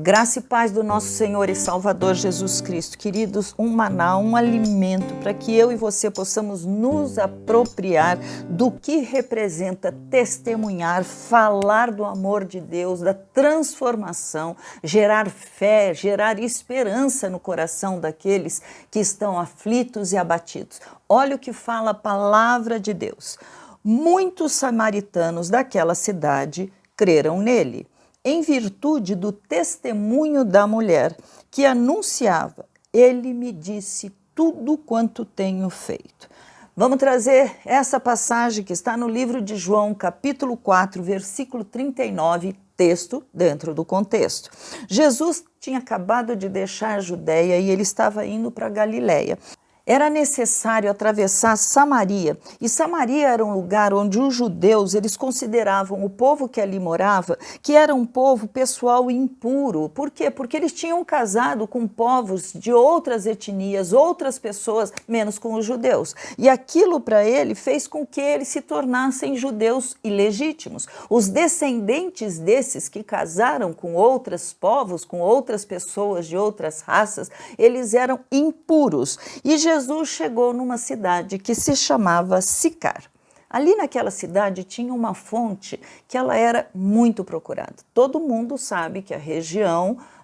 Graça e paz do nosso Senhor e Salvador Jesus Cristo. Queridos, um maná, um alimento para que eu e você possamos nos apropriar do que representa testemunhar, falar do amor de Deus, da transformação, gerar fé, gerar esperança no coração daqueles que estão aflitos e abatidos. Olha o que fala a palavra de Deus. Muitos samaritanos daquela cidade creram nele, em virtude do testemunho da mulher, que anunciava: ele me disse tudo quanto tenho feito. Vamos trazer essa passagem que está no livro de João, capítulo 4, versículo 39, texto dentro do contexto. Jesus tinha acabado de deixar a Judéia e ele estava indo para Galiléia. Era necessário atravessar Samaria, e Samaria era um lugar onde os judeus eles consideravam o povo que ali morava que era um povo pessoal impuro. Por quê? Porque eles tinham casado com povos de outras etnias, outras pessoas, menos com os judeus. E aquilo para ele fez com que eles se tornassem judeus ilegítimos. Os descendentes desses que casaram com outros povos, com outras pessoas de outras raças, eles eram impuros. E Jesus chegou numa cidade que se chamava Sicar. Ali naquela cidade tinha uma fonte que ela era muito procurada. Todo mundo sabe que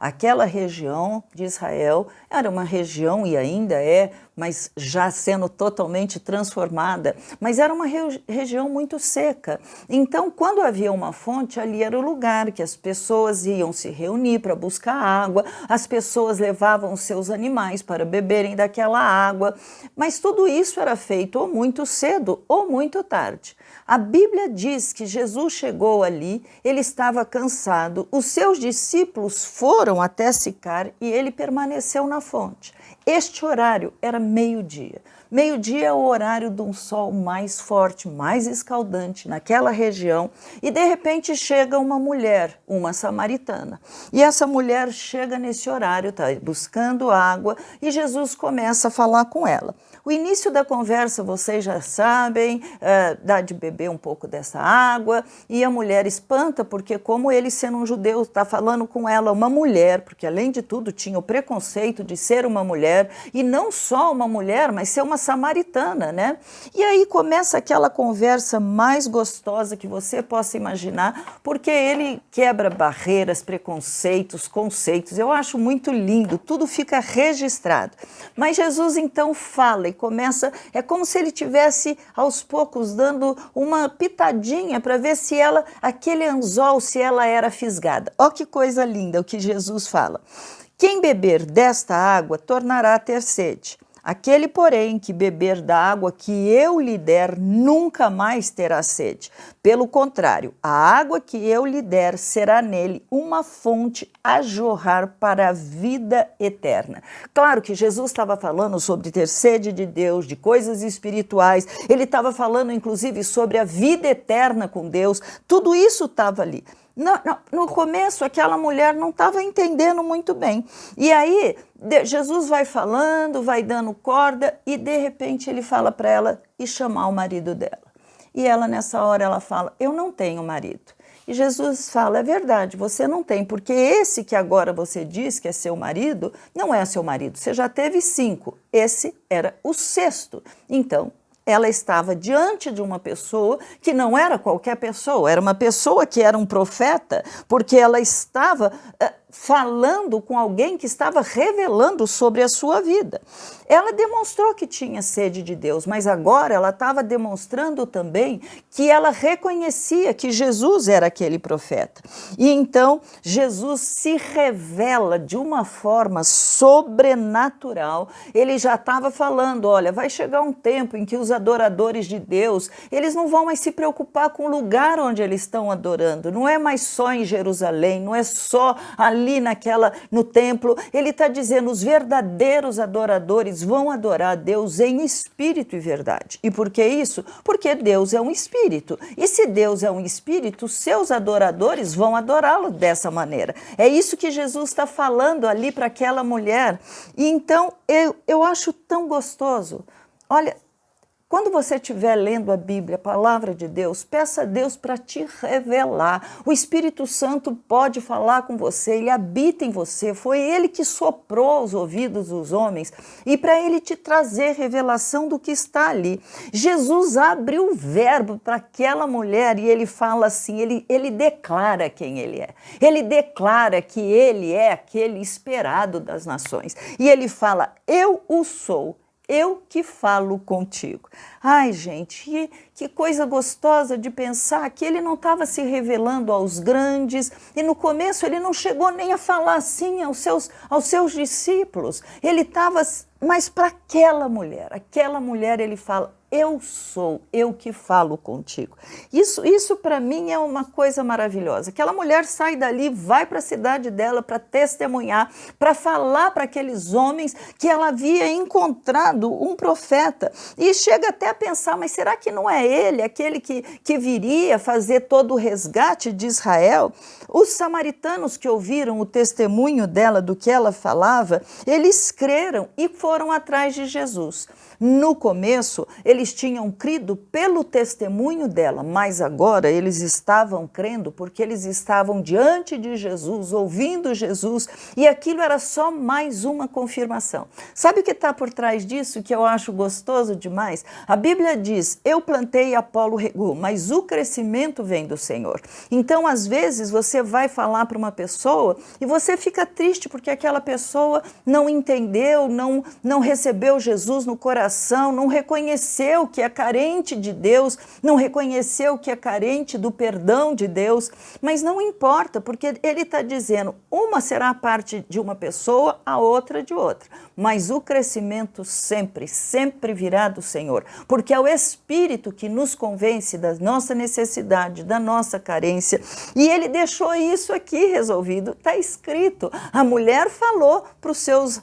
aquela região de Israel era uma região, e ainda é, mas já sendo totalmente transformada, mas era uma região muito seca. Então, quando havia uma fonte, ali era o lugar que as pessoas iam se reunir para buscar água, as pessoas levavam os seus animais para beberem daquela água, mas tudo isso era feito ou muito cedo ou muito tarde. A Bíblia diz que Jesus chegou ali, ele estava cansado, os seus discípulos foram até Sicar e ele permaneceu na fonte. Este horário era meio-dia. Meio-dia é o horário de um sol mais forte, mais escaldante naquela região, e de repente chega uma mulher, uma samaritana. E essa mulher chega nesse horário, está buscando água, e Jesus começa a falar com ela. O início da conversa, vocês já sabem, dá de beber um pouco dessa água, e a mulher espanta, porque como ele sendo um judeu, está falando com ela, uma mulher, porque além de tudo tinha o preconceito de ser uma mulher, e não só uma mulher, mas ser uma samaritana, né? E aí começa aquela conversa mais gostosa que você possa imaginar, porque ele quebra barreiras, preconceitos, conceitos. Eu acho muito lindo, tudo fica registrado. Mas Jesus então fala e começa, é como se ele tivesse aos poucos dando uma pitadinha para ver se aquele anzol, se ela era fisgada. Ó que coisa linda o que Jesus fala. Quem beber desta água tornará a ter sede. Aquele, porém, que beber da água que eu lhe der, nunca mais terá sede. Pelo contrário, a água que eu lhe der será nele uma fonte a jorrar para a vida eterna. Claro que Jesus estava falando sobre ter sede de Deus, de coisas espirituais, ele estava falando inclusive sobre a vida eterna com Deus, tudo isso estava ali. No começo, aquela mulher não estava entendendo muito bem. E aí, Jesus vai falando, vai dando corda, e de repente ele fala para ela ir chamar o marido dela. E ela, nessa hora, ela fala: eu não tenho marido. E Jesus fala: é verdade, você não tem, porque esse que agora você diz que é seu marido, não é seu marido. Você já teve 5, esse era o 6º. Então, ela estava diante de uma pessoa que não era qualquer pessoa, era uma pessoa que era um profeta, porque ela estava falando com alguém que estava revelando sobre a sua vida. Ela demonstrou que tinha sede de Deus, mas agora ela estava demonstrando também que ela reconhecia que Jesus era aquele profeta. E então Jesus se revela de uma forma sobrenatural. Ele já estava falando: olha, vai chegar um tempo em que os adoradores de Deus, eles não vão mais se preocupar com o lugar onde eles estão adorando. Não é mais só em Jerusalém, não é só ali no templo. Ele está dizendo: os verdadeiros adoradores vão adorar a Deus em espírito e verdade. E por que isso? Porque Deus é um espírito. E se Deus é um espírito, seus adoradores vão adorá-lo dessa maneira. É isso que Jesus está falando ali para aquela mulher. E então eu acho tão gostoso. Olha, Quando você estiver lendo a Bíblia, a palavra de Deus, peça a Deus para te revelar. O Espírito Santo pode falar com você, ele habita em você. Foi ele que soprou aos ouvidos dos homens e para ele te trazer revelação do que está ali. Jesus abre o verbo para aquela mulher e ele fala assim, ele declara quem ele é. Ele declara que ele é aquele esperado das nações. E ele fala, eu o sou. Eu que falo contigo. Ai, gente, que coisa gostosa de pensar que ele não estava se revelando aos grandes e no começo ele não chegou nem a falar assim aos seus discípulos. Ele estava, mas para aquela mulher ele fala, eu sou, eu que falo contigo. Isso para mim é uma coisa maravilhosa. Aquela mulher sai dali, vai para a cidade dela para testemunhar, para falar para aqueles homens que ela havia encontrado um profeta. E chega até a pensar, mas será que não é ele, aquele que viria fazer todo o resgate de Israel? Os samaritanos que ouviram o testemunho dela, do que ela falava, eles creram e foram atrás de Jesus. No começo, eles tinham crido pelo testemunho dela, mas agora eles estavam crendo porque eles estavam diante de Jesus, ouvindo Jesus, e aquilo era só mais uma confirmação. Sabe o que está por trás disso, que eu acho gostoso demais? A Bíblia diz, eu plantei e Apolo regou, mas o crescimento vem do Senhor. Então, às vezes, você vai falar para uma pessoa e você fica triste porque aquela pessoa não entendeu, não recebeu Jesus no coração, não reconheceu que é carente de Deus, não reconheceu que é carente do perdão de Deus, mas não importa, porque ele está dizendo, uma será a parte de uma pessoa, a outra de outra, mas o crescimento sempre virá do Senhor, porque é o Espírito que nos convence da nossa necessidade, da nossa carência, e ele deixou isso aqui resolvido, está escrito, a mulher falou para os seus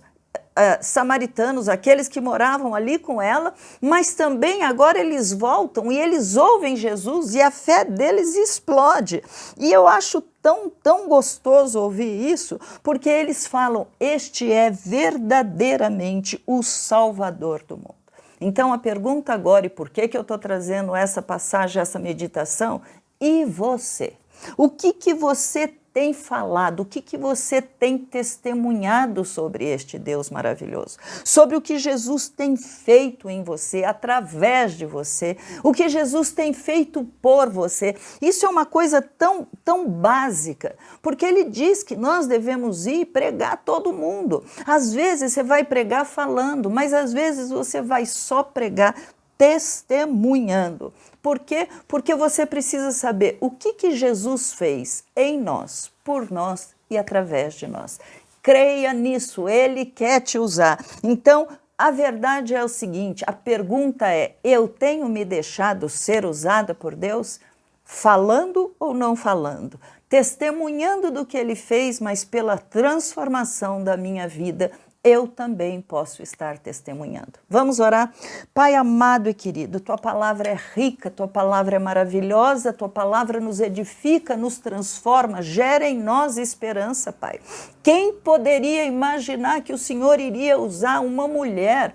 samaritanos, aqueles que moravam ali com ela, mas também agora eles voltam e eles ouvem Jesus e a fé deles explode. E eu acho tão gostoso ouvir isso, porque eles falam, este é verdadeiramente o Salvador do mundo. Então a pergunta agora, e por que eu estou trazendo essa passagem, essa meditação? E você? O que você tem falado, o que você tem testemunhado sobre este Deus maravilhoso? Sobre o que Jesus tem feito em você, através de você, o que Jesus tem feito por você. Isso é uma coisa tão básica, porque ele diz que nós devemos ir pregar a todo mundo. Às vezes você vai pregar falando, mas às vezes você vai só pregar testemunhando. Por quê? Porque você precisa saber o que Jesus fez em nós, por nós e através de nós. Creia nisso, ele quer te usar. Então, a verdade é o seguinte, a pergunta é, eu tenho me deixado ser usada por Deus? Falando ou não falando? Testemunhando do que ele fez, mas pela transformação da minha vida, eu também posso estar testemunhando. Vamos orar? Pai amado e querido, tua palavra é rica, tua palavra é maravilhosa, tua palavra nos edifica, nos transforma, gera em nós esperança, Pai. Quem poderia imaginar que o Senhor iria usar uma mulher?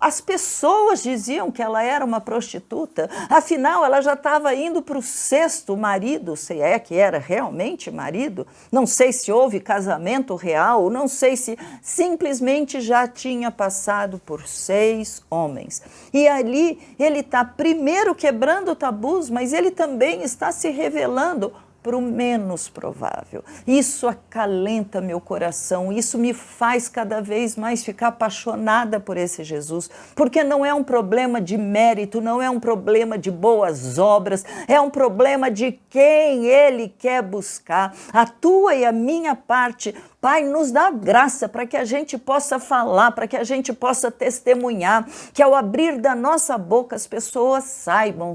As pessoas diziam que ela era uma prostituta, afinal ela já estava indo para o sexto marido, se é que era realmente marido, não sei se houve casamento real, não sei se simplesmente já tinha passado por 6 homens. E ali ele está primeiro quebrando tabus, mas ele também está se revelando para o menos provável. Isso acalenta meu coração, isso me faz cada vez mais ficar apaixonada por esse Jesus, porque não é um problema de mérito, não é um problema de boas obras, é um problema de quem ele quer buscar. A tua e a minha parte, Pai, nos dá graça para que a gente possa falar, para que a gente possa testemunhar, que ao abrir da nossa boca as pessoas saibam,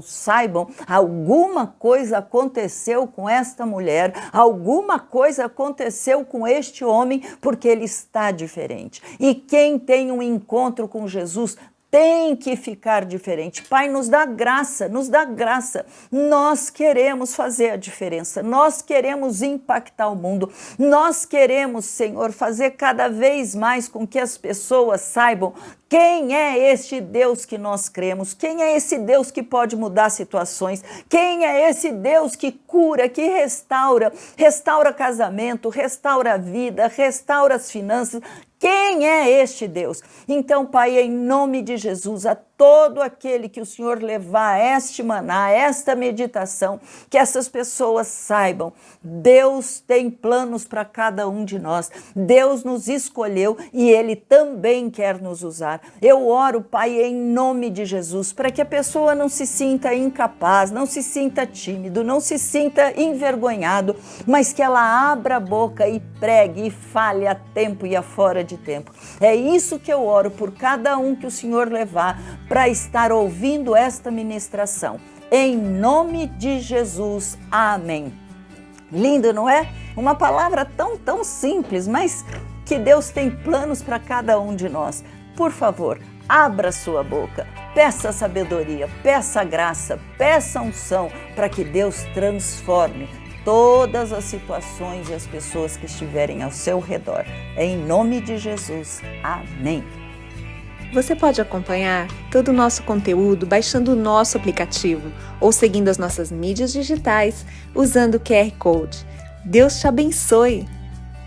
alguma coisa aconteceu com esta mulher, alguma coisa aconteceu com este homem, porque ele está diferente. E quem tem um encontro com Jesus tem que ficar diferente. Pai, nos dá graça, nos dá graça. Nós queremos fazer a diferença, nós queremos impactar o mundo, nós queremos, Senhor, fazer cada vez mais com que as pessoas saibam quem é este Deus que nós cremos, quem é esse Deus que pode mudar situações, quem é esse Deus que cura, que restaura casamento, restaura a vida, restaura as finanças. Quem é este Deus? Então, Pai, em nome de Jesus, a todo aquele que o Senhor levar este maná, esta meditação, que essas pessoas saibam, Deus tem planos para cada um de nós, Deus nos escolheu e Ele também quer nos usar. Eu oro, Pai, em nome de Jesus, para que a pessoa não se sinta incapaz, não se sinta tímido, não se sinta envergonhado, mas que ela abra a boca e pregue e fale a tempo e a fora de tempo. É isso que eu oro por cada um que o Senhor levar para estar ouvindo esta ministração. Em nome de Jesus, amém. Lindo, não é? Uma palavra tão simples, mas que Deus tem planos para cada um de nós. Por favor, abra sua boca, peça sabedoria, peça graça, peça unção para que Deus transforme todas as situações e as pessoas que estiverem ao seu redor. Em nome de Jesus, amém. Você pode acompanhar todo o nosso conteúdo baixando o nosso aplicativo ou seguindo as nossas mídias digitais usando o QR Code. Deus te abençoe!